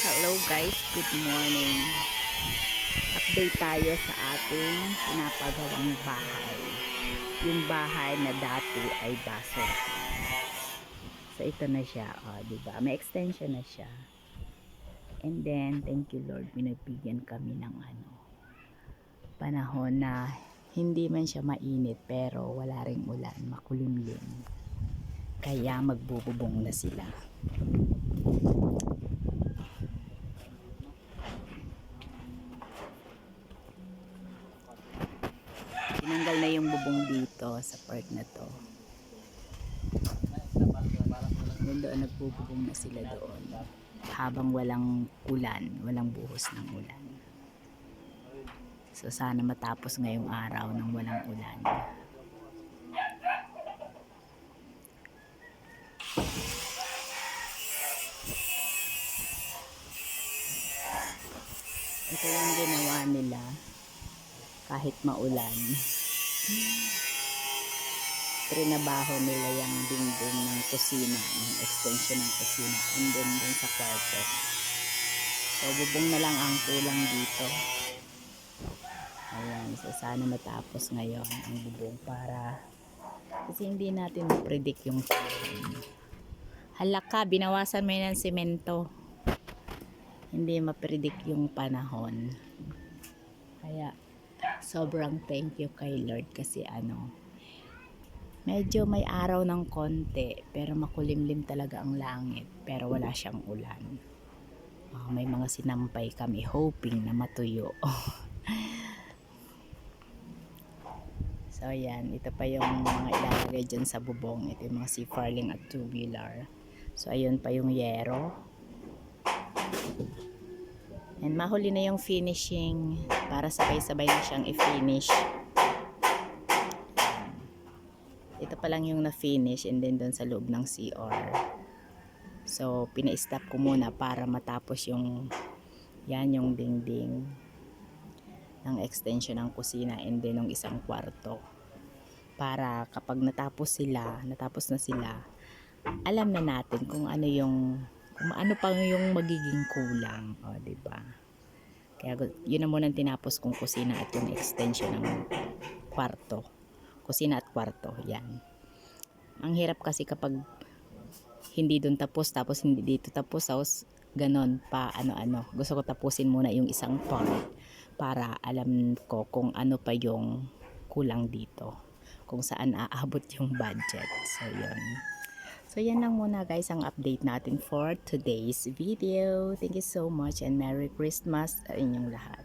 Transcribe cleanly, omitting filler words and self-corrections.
Hello guys, good morning. Update tayo sa ating pinapagawang bahay. Yung bahay na dati ay basura. So ito na siya, diba? May extension na siya. And then, thank you Lord, binibigyan kami ng panahon na hindi man siya mainit pero wala ring ulan, makulimlim. Kaya magbububong na sila. Tinanggal na yung bubong dito sa part na to. Doon nagbububong na sila doon. Habang walang ulan, walang buhos ng ulan. So sana matapos ngayong araw nang walang ulan. Ito yung ginawa nila kahit maulan. Trinabaho nila yung dingding ng kusina, yung extension ng kusina, and then dun sa kwarto. So bubong na lang ang kulang dito. Ayan, so sana matapos ngayon ang bubong para kasi hindi natin ma-predict yung halaka, binawasan mo yun ng semento. Hindi ma-predict yung panahon. Kaya sobrang thank you kay Lord kasi medyo may araw ng konti pero makulimlim talaga ang langit pero wala siyang ulan. May mga sinampay kami hoping na matuyo. So yan, ito pa yung mga ilalagay dyan sa bubong. Ito yung mga C-farling at tubular. So ayun pa yung yero. And mahuli na yung finishing para sabay-sabay na siyang i-finish. Ito pa lang yung na-finish and then doon sa loob ng CR. So pina-stop ko muna para matapos yung yung dingding ng extension ng kusina and then ng isang kwarto. Para kapag natapos na sila, alam na natin kung ano pa yung magiging kulang, diba? Kaya yun na muna tinapos kong kusina at yung extension ng kwarto. Kusina at kwarto, yan. Ang hirap kasi kapag hindi doon tapos hindi dito tapos ganon pa gusto ko tapusin muna yung isang part para alam ko kung ano pa yung kulang dito, kung saan aabot yung budget. So yan lang muna guys ang update natin for today's video. Thank you so much and Merry Christmas sa inyong lahat.